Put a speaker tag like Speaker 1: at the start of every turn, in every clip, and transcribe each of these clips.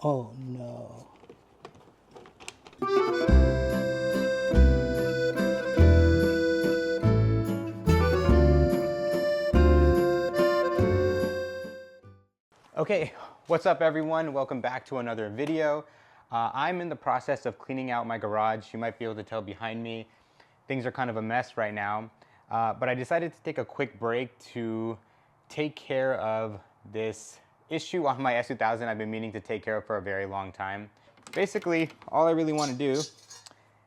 Speaker 1: Oh no. Okay, what's up everyone? Welcome back to another video. I'm in the process of cleaning out my garage. You might be able to tell behind me, things are kind of a mess right now. But I decided to take a quick break to take care of this issue on my S2000 I've been meaning to take care of for a very long time. Basically, all I really want to do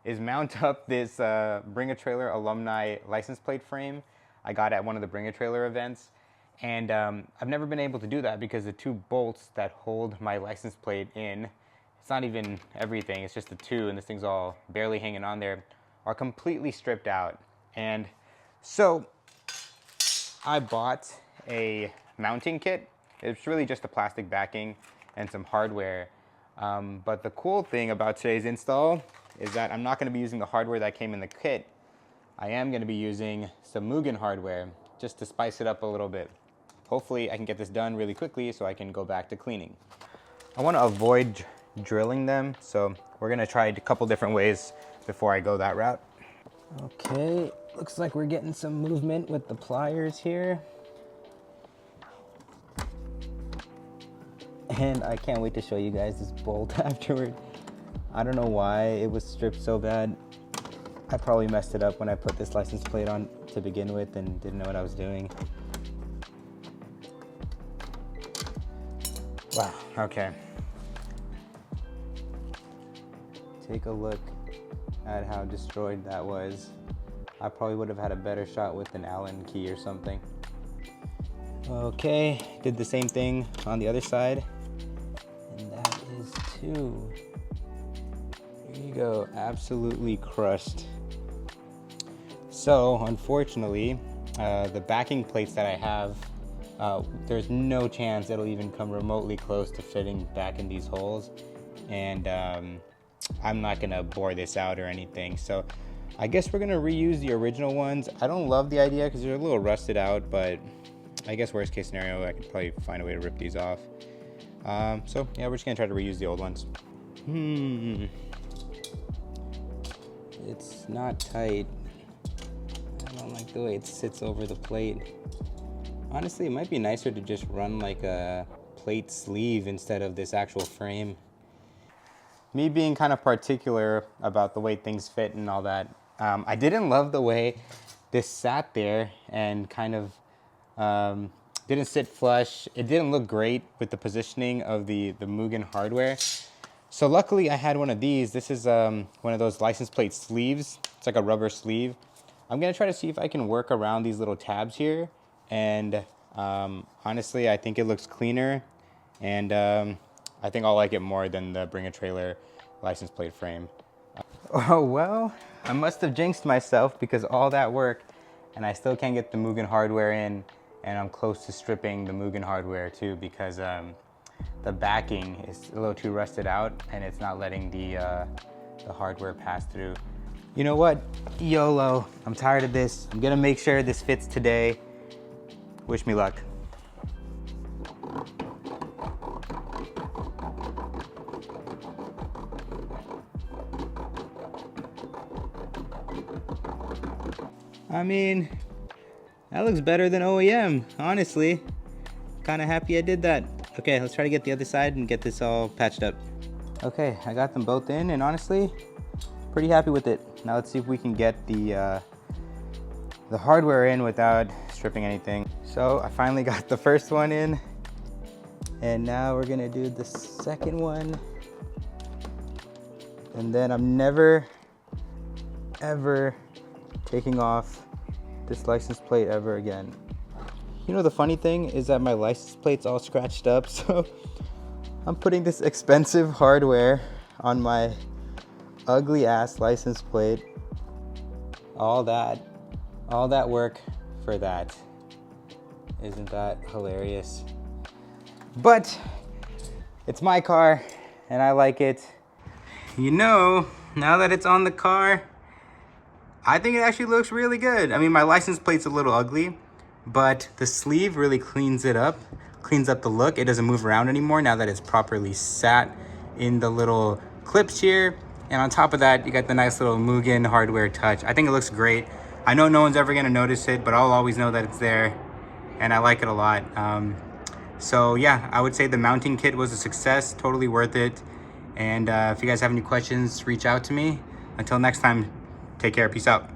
Speaker 1: is mount up this Bring a Trailer alumni license plate frame I got at one of the Bring a Trailer events. And I've never been able to do that because the two bolts that hold my license plate in, it's not even everything, it's just the two, and this thing's all barely hanging on there, are completely stripped out. And so I bought a mounting kit. It's really just a plastic backing and some hardware. But the cool thing about today's install is that I'm not going to be using the hardware that came in the kit. I am going to be using some Mugen hardware just to spice it up a little bit. Hopefully I can get this done really quickly so I can go back to cleaning. I want to avoid drilling them, so we're going to try a couple different ways before I go that route. Okay, looks like we're getting some movement with the pliers here. And I can't wait to show you guys this bolt afterward. I don't know why it was stripped so bad. I probably messed it up when I put this license plate on to begin with and didn't know what I was doing. Wow, okay. Take a look at how destroyed that was. I probably would have had a better shot with an Allen key or something. Okay, did the same thing on the other side. And that is too. Here you go, absolutely crushed. So, unfortunately, the backing plates that I have, there's no chance it'll even come remotely close to fitting back in these holes. And I'm not gonna bore this out or anything. So I guess we're gonna reuse the original ones. I don't love the idea because they're a little rusted out, but I guess worst case scenario, I could probably find a way to rip these off. So yeah, we're just gonna try to reuse the old ones. It's not tight. I don't like the way it sits over the plate. Honestly, it might be nicer to just run like a plate sleeve instead of this actual frame. Me being kind of particular about the way things fit and all that, I didn't love the way this sat there and kind of didn't sit flush. It didn't look great with the positioning of the Mugen hardware. So luckily I had one of these. This is one of those license plate sleeves. It's like a rubber sleeve. I'm gonna try to see if I can work around these little tabs here. And honestly, I think it looks cleaner. And I think I'll like it more than the Bring a Trailer license plate frame. Oh, well, I must have jinxed myself because all that work and I still can't get the Mugen hardware in, and I'm close to stripping the Mugen hardware too because the backing is a little too rusted out and it's not letting the hardware pass through. You know what? YOLO. I'm tired of this. I'm gonna make sure this fits today. Wish me luck. I mean, that looks better than OEM, honestly. Kind of happy I did that. Okay, let's try to get the other side and get this all patched up. Okay, I got them both in, and honestly, pretty happy with it. Now let's see if we can get the hardware in without stripping anything. So I finally got the first one in, and now we're gonna do the second one. And then I'm never, ever taking off this license plate ever again. You know, the funny thing is that my license plate's all scratched up, so I'm putting this expensive hardware on my ugly ass license plate. All that work for that. Isn't that hilarious? But it's my car and I like it. You know, now that it's on the car, I think it actually looks really good. I mean, my license plate's a little ugly, but the sleeve really cleans cleans up the look. It doesn't move around anymore now that it's properly sat in the little clips here. And on top of that, you got the nice little Mugen hardware touch. I think it looks great. I know no one's ever gonna notice it, but I'll always know that it's there, and I like it a lot. So yeah, I would say the mounting kit was a success, totally worth it. And if you guys have any questions, reach out to me. Until next time, take care, peace out.